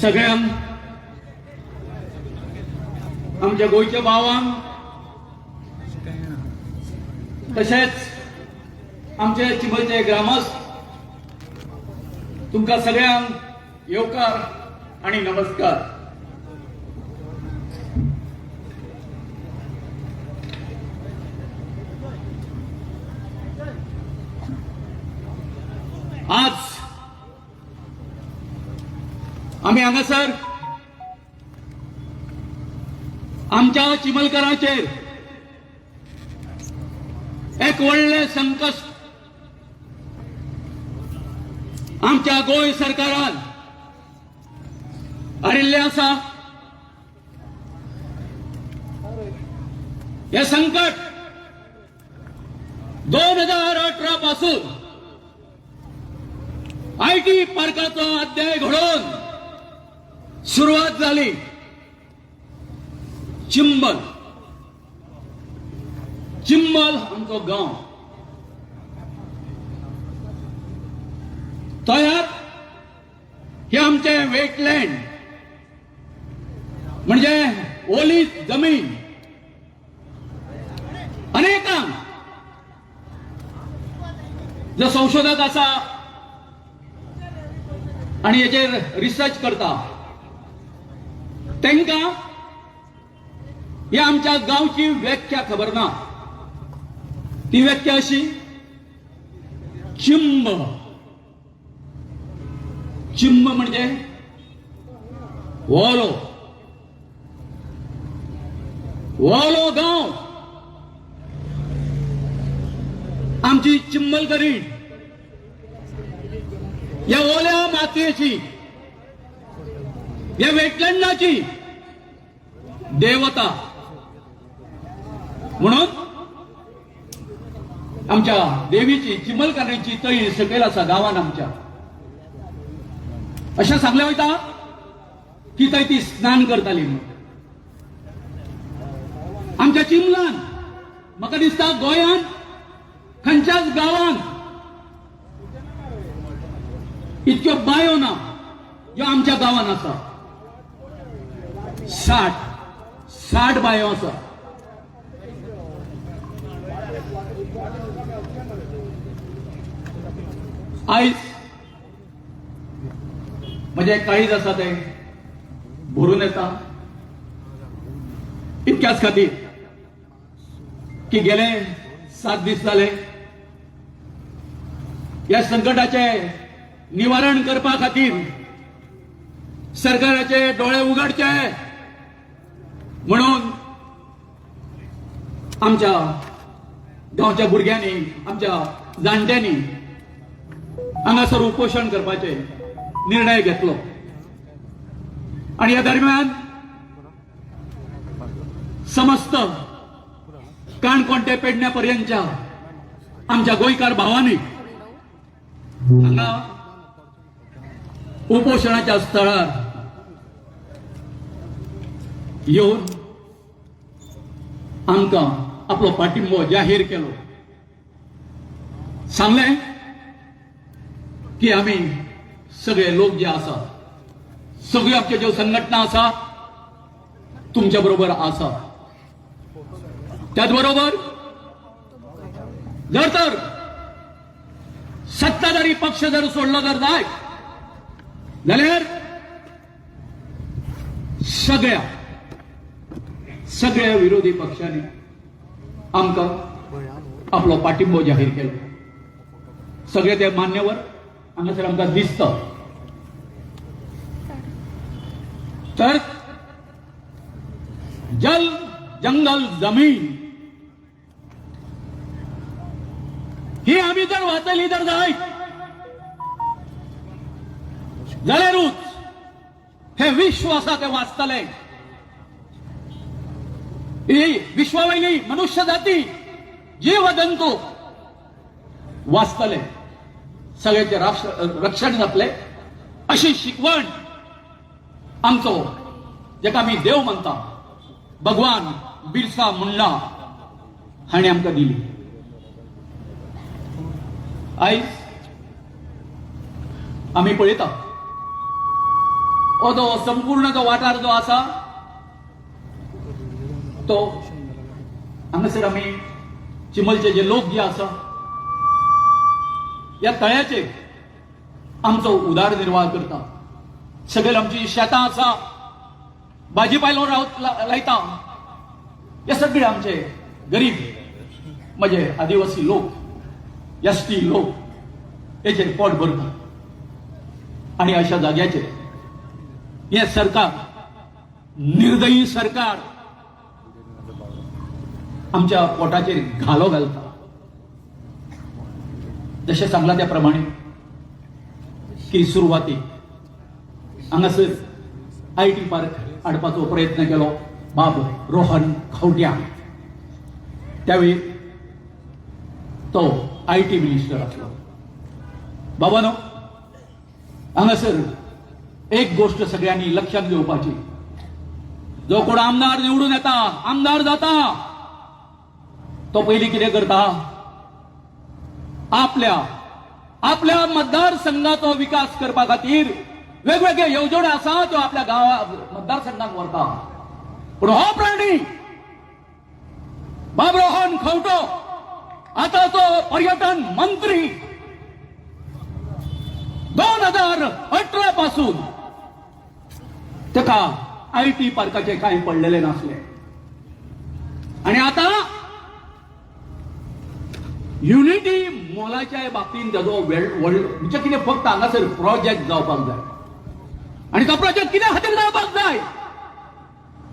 सगळ्यांक आमच्या गोयच्या भावांक तशेंच आमचे चिंबलचे ग्रामस्थ तुमकां सगळ्यांक येवकार आणि नमस्कार। आज आम्ही हांगासर आमच्या चिमलकरांचेर एक व्हडले संकट आमच्या गोंय सरकारान हाडिल्लें आसा। हे संकट 2018 पासून आयटी पार्काचो अध्याय घडोवन सुरुवात झाली। चिंबल आमचो गांव तयार हे आमचे वेटलँड म्हणजे ओली जमीन अनेकांक जो संशोधक आसा आणि हेचेर रिसर्च करता तांकां ह्या आमच्या गांवची व्याख्या खबर ना। ती व्याख्या अशी चिंब म्हणजे वोलो गांव आमची चिंबलकरी या ओल्या मातयेची या वेटलँडाची देवता म्हणून आमच्या देवीची चिंबलकरांची तळी सकयल आसा गांवान आमच्या। अशें सांगलें वयता की थंय ती स्नान करताली म्हणून। आमच्या चिंबलान म्हाका दिसता गोंयांत खंयच्याच गांवांत इतक्यो बायो ना ज्यो आमच्या गांवान आसा। 60 बायो आसा। आयज म्हणजे काळीज आसा ते भरून येता इतक्याच खातीर की गेले 7 दीस जाले या संकटाचे निवारण करपा खातीर सरकाराचे डोळे उगडचे म्हणून आमच्या गांवच्या भुरग्यांनी आमच्या जाणट्यांनी हांगासर उपोषण करपाचे निर्णय घेतलो। आणि या दरम्यान समस्त काणकोण ते पेडण्या पर्यंतच्या आमच्या गोंयकार भावांनी हांगा उपोषणाच्या स्थळार येऊन आमकां आपलो पाठिंबो जाहीर केलो। सांगलें की आमी सगळे लोक जे आसा सगळ्यो आमच्यो ज्यो संघटना आसा तुमच्या बरोबर आसा। त्याच बरोबर जर तर सत्ताधारी पक्ष जर सोडला जर जाय जाल्यार सगळ्या विरोधी पक्षांनी आमकां आपलो पाठिंबो जाहीर केलो। सगळे ते मान्यवर हांगासर आमकां दिसता। तर जल जंगल जमीन ही आमी जर वाचली तर जाय जाल्यारूच हे विश्व आसा ते वाचतले। ही विश्वावयली मनुष्य जाती जीव जंतू वाचतले सगळ्याचे रक्षण जातले अशी शिकवण आमचो जेका आमी देव म्हणटा भगवान बिरसा मुंडा हाणें आमकां दिली। आयज आमी पळयता हो तो संपूर्ण जो वाठार जो आसा तो हांगासर आमी चिमलचे जे लोक जे आसा या तळ्याचे आमचो उदरनिर्वाह करता. सगळे आमची शेतां आसा, भाजीपालो लायता, हे सगळे आमचे गरीब म्हणजे आदिवासी लोक एसटी लोक हेचेर पोट भरता. आणि अशा जाग्याचेर हे सरकार निर्दयी सरकार आमच्या पोटाचेर घालो घालता. जशें सांगला त्या प्रमाणे की सुरवातीक हांगासर आयटी पार्क हाडपाचो प्रयत्न केलो बाब रोहन खंवट्या. त्यावेळी तो आयटी मिनिस्टर आसलो. बाबानो हांगासर एक गोष्ट सगळ्यांनी लक्षात घेवपाची, जो कोण आमदार निवडून येता, आमदार जाता, तो पयलीं कितें करता, आपल्या मतदारसंघाचो विकास करपा खातीर वेगवेगळे येवजण्यो आसा त्यो आपल्या गांवा मतदारसंघात व्हरता. पूण हो प्राणी बाबरोहन खंवटो आतांचो पर्यटन मंत्री 2018 पासून ताका आयटी पार्काचे कांय पडलेले नासले. आणि आता युनिटी मॉलाच्या बाबतींत ताजो म्हणजे कितें फक्त हांगासर प्रोजेक्ट जावपाक जाय. आणि तो प्रोजेक्ट कितें खातीर जावपाक जाय,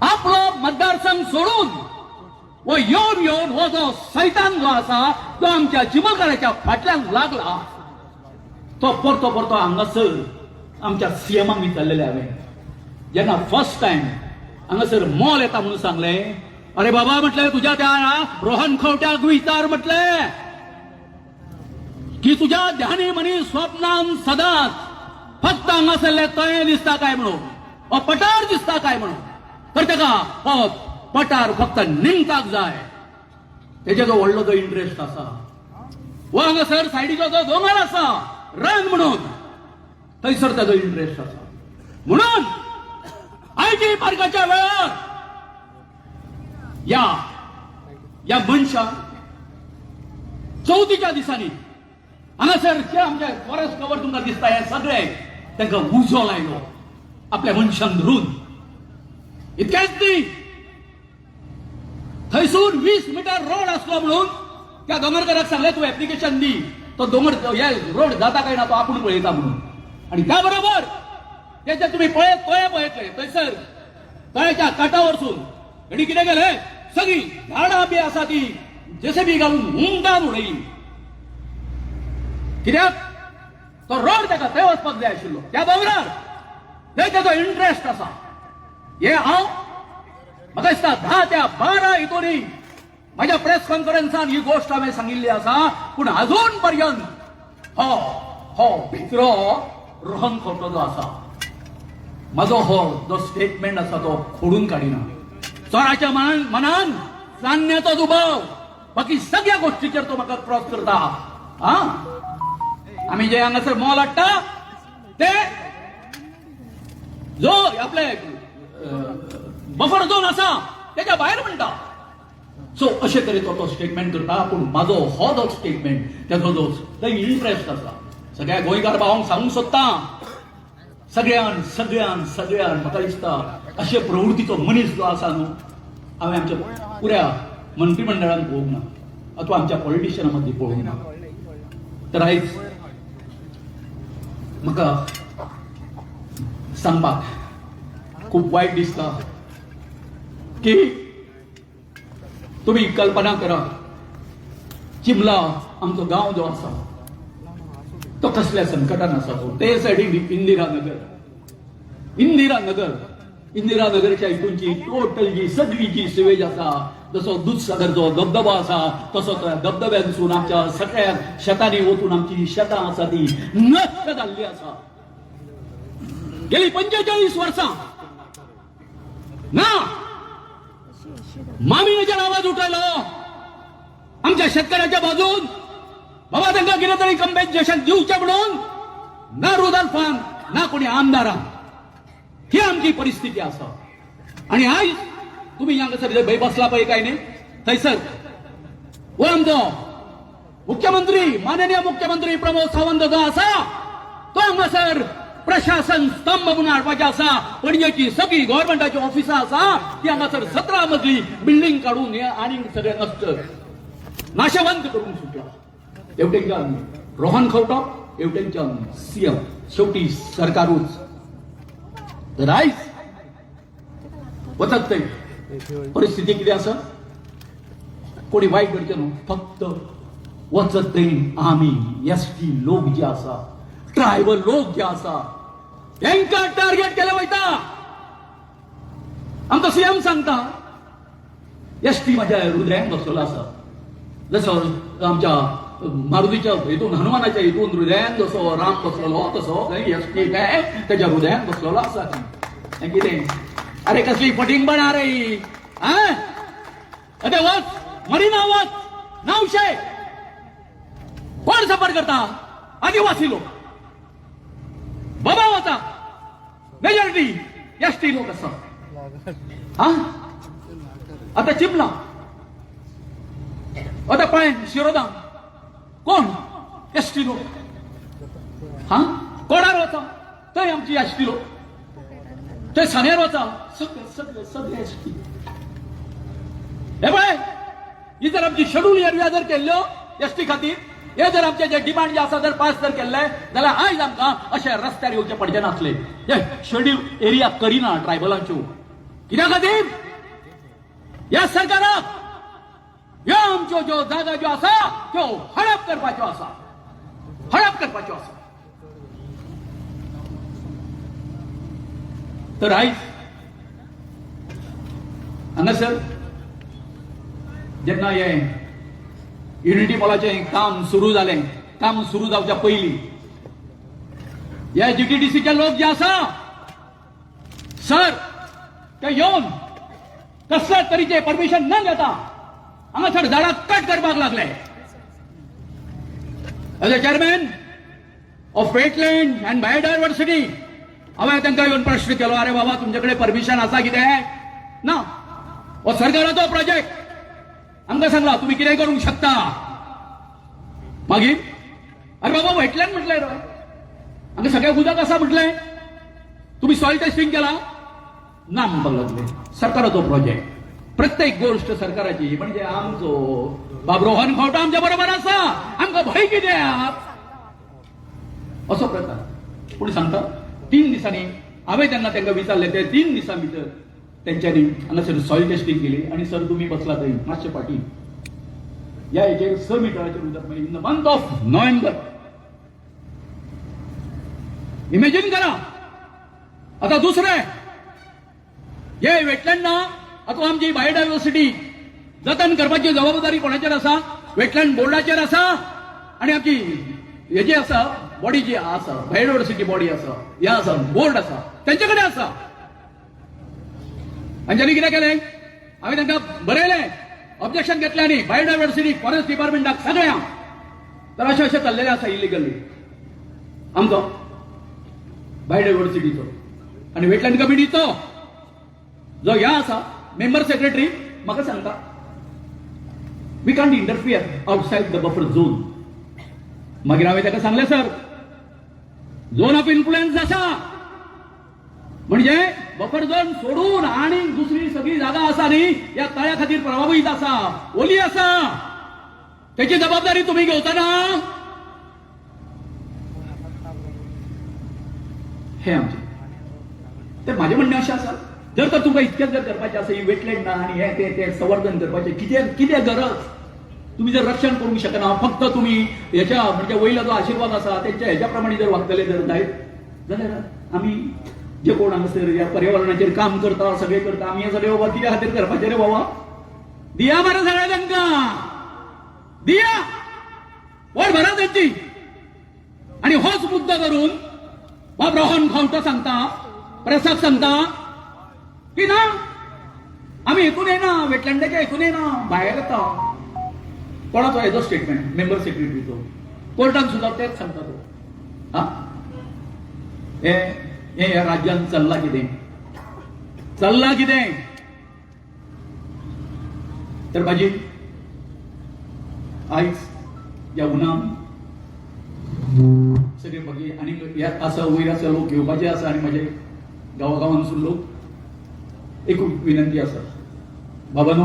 आपलो मतदारसंघ सोडून वो येवन हो जो सैतान जो आसा तो आमच्या चिमलकाराच्या फाटल्यान लागला, तो परतो हांगासर आमच्या सीएमाक विचारलेले हांवें. जेन्ना फर्स्ट टायम हांगासर मॉल येता म्हणून सांगलें, अरे बाबा म्हटलें तुज्या त्या रोहन खंवट्याक विचार म्हटलें की तुझ्या ध्यानी मनी स्वप्नान सदांच फक्त हांगासरले तळे दिसता काय म्हणून, हो पठार दिसता काय म्हणून. तर ताका हो पठार फक्त निमताक जाय, तेजे जो व्हडलो जो इंटरेस्ट आसा. वो हांगासर सायडीचो जो दोंगर आसा रान म्हणून, थंयसर ताजो इंटरेस्ट आसा. म्हणून आयटी पार्काच्या वेळार या मनशाक चवथीच्या दिसांनी हांगासर जे आमचे फॉरेस्ट कवर तुमकां दिसता हे सगळे तांकां उजो लायलो आपल्या मनशान धरून. इतकेंच न्ही, थंयसून 20 मीटर रोड आसलो म्हणून त्या दोंगरकाराक सांगलें तूं एप्लिकेशन दी, तो दोंगर हे रोड जाता काय ना तो आपूण पळयता म्हणून. आणि त्या बरोबर तेजे तुम्ही तळे पळयतले थंयसर तळ्याच्या काटा वरसून आनी कितें केलें, सगळी झाडां बी आसा ती जेसीबी घालून हुंडान उडयली. कित्याक तो रोड ताका थंय वचपाक जाय आशिल्लो, त्या दोंगरार थंय ताजो इंटरेस्ट आसा. हे हांव म्हाका दिसता 10 ते 12 हितूनी माझ्या प्रेस कॉन्फरन्सान ही गोष्ट हांवें सांगिल्ली आसा. पूण अजून पर्यंत हो भितरो रोहन खंवटो जो आसा, म्हाजो हो जो स्टेटमेंट आसा तो खोडून काडिना. चोराच्या मनान सान्याचो दुबाव, बाकी सगळ्या गोष्टीचेर तो म्हाका क्रॉस करता. आमी जे हांगासर मॉल हाडटा ते जो आपले बफर झोन आसा तेच्या भायर म्हणटा. सो अशे तरेन तो स्टेटमेंट करता. पूण म्हाजो हो जो स्टेटमेंट तेजो जो थंय इंटरेस्ट आसा, सगळ्या गोंयकार भावांक सांगूंक सोदता, सगळ्यान म्हाका दिसता अशे प्रवृत्तीचो मनीस जो आसा न्हू, हांवें आमच्या पुऱ्या मंत्रिमंडळान पळोवंक ना अथवा आमच्या पॉलिटिशियना मदीं पळोवंक ना. तर आयज म्हाका सांगपाक खूब वायट दिसता की तुम्ही कल्पना करा, चिमला आमचो गांव जो आसा तो कसल्या संकटान आसा. ते सायडीक इंदिरा नगरच्या हितूंची टोटल जी सगळी जी सिवेज आसा, जसो दूधसागरचो धबधबो आसा तसो त्या धबधब्यानसून आमच्या सगळ्या शेतांनी वचून आमची शेतां आसा ती नश्ट जाल्ली आसा. गेली 45 वर्सां ना मामियाच्या आवाज उठयलो आमच्या शेतकऱ्याच्या बाजून, बाबा तांकां कितें तरी कंपेन्सेशन दिवचें म्हणून. ना रुदाल फान ना कोणी आमदारां ही आमची परिस्थिती असा. आणि आज तुम्ही हांगासर भंय बसला पळय काय न्ही थंयसर हो आमचो मुख्यमंत्री माननीय मुख्यमंत्री प्रमोद सावंत जो आसा तो हांगासर प्रशासन स्तंभ म्हणून हाडपाचे आसा. पणजेची सगळी गव्हर्नमेंटाची ऑफिसां आसा ती हांगासर 17 मजली बिल्डिंग काढून आणि सगळे नष्ट नाशवंत करून सुटला. एवढ्यांच्यान रोहन खंवटो एवढ्यांच्यान सीएम शेवटी सरकारूच. तर आयज वचत थंय परिस्थिती कितें आसा कोणी वायट करचे न्हू. फक्त वचत थंय आमी एसटी लोक जे आसा ट्रायबल लोक जे आसा तांकां टार्गेट केले वयता. आमचो सीएम सांगता एसटी म्हाज्या हृदयान बसलेलो आसा. जसो आमच्या मारुतीच्या हितून हनुमानाच्या हितून हृदयान जसो राम बसलेलो तसो एसटी काय त्याच्या हृदयान बसलेलो आसा. कितें अरे कसली फटिंग बना रे ही अरे वच मरीना वच नावशे कोण सफर करता आदिवासी लोक बाबा वचा मेजॉरिटी एसटी लोक आसा. आता चिपला आता पळय शिरोदा कोण एसटी लोक कोणार वचा थंय आमची एसटी लोक थंय सान्यार वचा सगळे एसटी. हे पळय ही जर आमची शेड्यूल एरिया जर केल्ल्यो एसटी खातीर हे जर आमचे जे डिमांड जे आसा जर पास जर केल्ले जाल्यार आयज आमकां अशे रस्त्यार येवचे पडचे नासले. हे शेड्यूल एरिया करिना ट्रायबलांच्यो कित्या खातीर ह्या सरकाराक ह्यो आमच्यो ज्यो जागा ज्यो आसा त्यो हडप करपाच्यो आसा हडप करपाच्यो आसा. तर आयज हांगासर जेन्ना हे युनिटी मॉलाचें काम सुरू जालें काम सुरू जावच्या पयलीं हे जीटीडीसीचे लोक जे आसा सर ते येवन कसल्याच तरेचे परमिशन न घेता हांगासर झाडां कट करपाक लागले. As a chairman of wetland and biodiversity हांवें तांकां येवन प्रश्न केलो अरे बाबा तुमचे कडेन परमिशन आसा कितें ना हो सरकाराचो प्रोजेक्ट आमकां सांगला तुम्ही कितें करूंक शकता. मागीर अरे बाबा वेटलँड म्हटलें रे हांगा सगळें उदक आसा म्हटलें तुम्ही सॉइल टेस्टिंग केला ना म्हणपाक लागले. सरकाराचो प्रोजेक्ट प्रत्येक गोष्ट सरकाराची म्हणजे आमचो बाब रोहन खंवटो आमच्या बरोबर आसा आमकां भंय कित्याक असो प्रकार. पूण सांगता 3 दिसांनी हांवें तेन्ना तांकां विचारलें ते 3 दिसां भितर त्यांच्यानी हांगासर सॉइल टेस्टिंग केली आणि सर तुम्ही बसला थंय मातशे फाटी या हेचेर 6 मिटराचेर उदक in the month of November. Imagine करा. आता दुसरें हे वेटलँडना आता आमची बायोडायव्हर्सिटी जतन करपाची जबाबदारी कोणाचेर आसा वेटलँड बोर्डाचेर आसा आणि आमची हेजी आसा बॉडी जी आसा बायोडायव्हर्सिटी बॉडी आसा हे आसा बोर्ड आसा त्यांचे कडेन आसा. अंजनी कितें केलें हांवें तांकां बरयलें ऑब्जेक्शन घेतलें आनी बायोडायव्हर्सिटी फॉरेस्ट डिपार्टमेंटाक सगळ्यांक तर अशें अशें चल्लेलें आसा इलिगली आमचो बायोडायव्हर्सिटीचो आनी वेटलँड कमिटीचो जो ह्या आसा मेंबर सेक्रेटरी म्हाका सांगता we can't interfere outside the buffer zone. मागीर हांवें ताका सांगलें सर झोन ऑफ इन्फ्लुएन्स आसा म्हणजे बफर झोन सोडून आणि दुसरी सगळी जागा आसा न्ही या तळ्या खातीर प्रभावीत आसा ओली आसा त्याची जबाबदारी तुम्ही घेवता ना. हे आमचे ते माझे म्हणणे अशें आसा जर तर तुमकां इतकेच जर करपाचें आसा ही वेटलँड ना आनी हे ते संवर्धन करपाचें कितें गरज तुम्ही जर रक्षण करूंक शकना फक्त तुम्ही ह्याच्या म्हणजे वयलो जो आशीर्वाद आसा तेंच्या ह्याच्या प्रमाणे जर वागतले जर जायत जाल्यार आमी जे कोण हांगासर ह्या पर्यावरणाचेर काम करता सगळे करता आमी हे सगळे बाबा कित्या खातीर करपाचें रे बाबा दिया मरे सगळ्या तांकां दिया वड भरा तेंची आणि होच मुद्दा करून बाब रोहन खंवटो सांगता प्रेसाक सांगता की ना आमी हेतून येना वेटलँडाच्या हेतून येना भायर येता. कोणाचो हेजो स्टेटमेंट मेंबर सेक्रेटरीचो कोर्टान सुद्दां तेच सांगता तो हे ह्या राज्यात चल्ला कितें चल्ला कितें तर भाजी आयज या उन्हान सगळे बघे आणि यात असं वयर असं लोक घेवपाचे आसा आणि माझे गांवागांवांसून लोक एक विनंती आसा बाबानो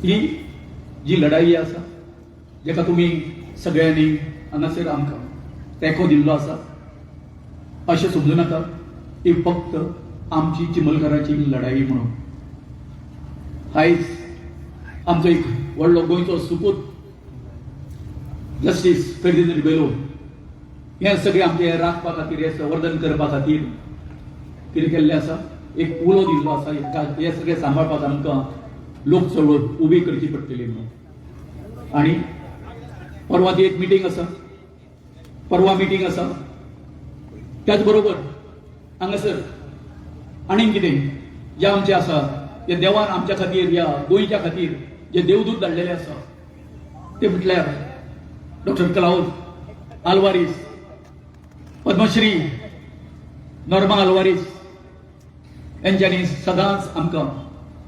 ही जी लढाई आसा जेका तुम्ही सगळ्यांनी हांगासर आमकां तेंको दिल्लो आसा अशें समजू नाका ती फक्त आमची चिमलकाराची लढाई म्हणून आयज आमचो एक व्हडलो गोंयचो सुपूत जस्टीस फेर्दिनांद बेलो हे सगळे आमचे राखपा खातीर हे संवर्धन करपा खातीर कितें केल्लें आसा एक उलो दिल्लो आसा हे सगळे सांबाळपाक आमकां लोक चळवळ उबी करची पडटली म्हणून आणि परवा ती एक मिटींग आसा परवा मिटींग आसा त्याच बरोबर हांगासर आनीक कितें जे आमचे आसा जे देवान आमच्या खातीर या गोंयच्या खातीर जे देवदूत धाडलेले आसा ते म्हटल्यार doctor Claude Alvares Padmashri Norma Alvares यांच्यानी सदांच आमकां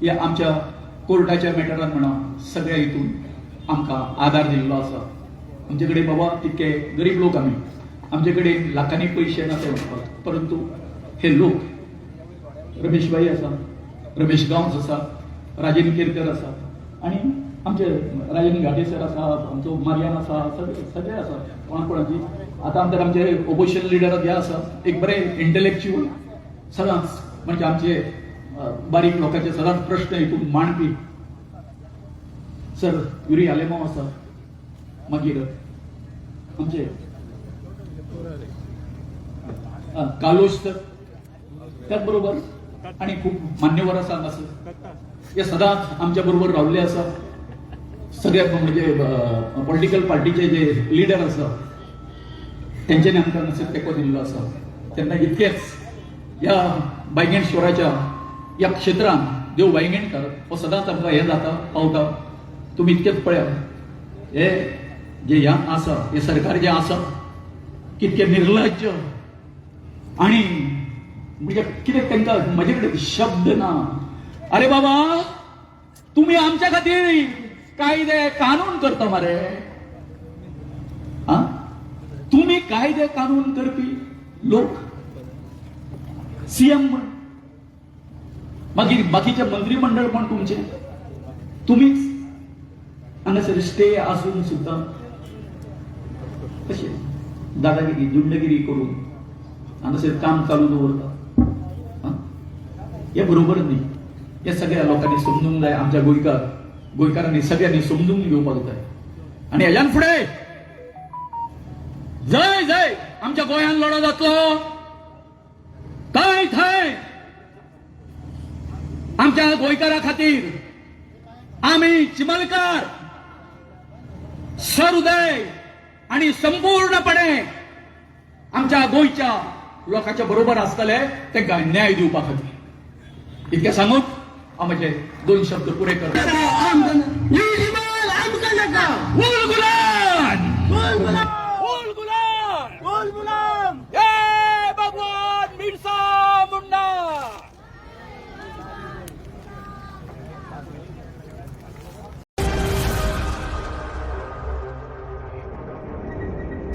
या आमच्या कोर्टाच्या मॅटरान म्हणा सगळ्या हितून आमकां आदार दिल्लो आसा आमचे कडेन बाबा तितके गरीब लोक आमी आमचे कडेन लाखांनी पयशे ना ते म्हणपाक परंतु हे लोक रमेश भाई आसा रमेश गांवस आसा राजेंद्र केरकर आसा आणि आमचे राजेंद्र घाटे सर आसा आमचो मारियान आसा सगळे आसा कोणाची आता आमचे ओपोजिशन लिडर हे आसा एक बरे इंटेलेक्च्युअल सदांच म्हणजे आमचे बारीक लोकांचे सदांच प्रश्न हितून मांडपी सर युरी आलेमांव आसा मागीर आमचे कालोश सर त्याच बरोबर आणि खूप मान्यवर आसा हांगासर हे सदांच आमच्या बरोबर रावले आसा सगळ्या म्हणजे पॉलिटिकल पार्टीचे जे लिडर आसा तेंच्यांनी आमकां हांगासर तेंको दिल्लो आसा तेन्ना इतकेच या बायगेंडेश्वराच्या या क्षेत्रान देव बायगेंडकार हो सदांच आमकां हे जाता पावता तुम्ही इतकेच पळया हे जे ह्या आसा हे सरकार जे आसा कितके निर्लज्ज आणि म्हणजे कितें तांकां म्हजे कडेन शब्द ना अरे बाबा तुम्ही आमच्या खातीर कायदे कानून करता मरे तुम्ही कायदे कानून करपी लोक सीएम म्हण मागीर बाकीचे मंत्रिमंडळ पण तुमचे तुम्हीच हांगासर स्टे आसून सुद्दां कशें दादागिरी जुंडगिरी करून हांगासर काम चालू दवरता हे बरोबर न्ही हे सगळ्या लोकांनी समजूंक जाय आमच्या गोंयकारांनी सगळ्यांनी समजून घेवपाक जाय आणि हेज्यान फुडें जय जय आमच्या गोंयान लढो जातलो काय थंय आमच्या गोंयकारा खातीर आम्ही चिमलकार सहृदय आणि संपूर्णपणे आमच्या गोंयच्या लोकांच्या बरोबर आसतले तांकां न्याय दिवपा खातीर इतकें सांगून हांव म्हजे 2 शब्द पुरे करता गुलान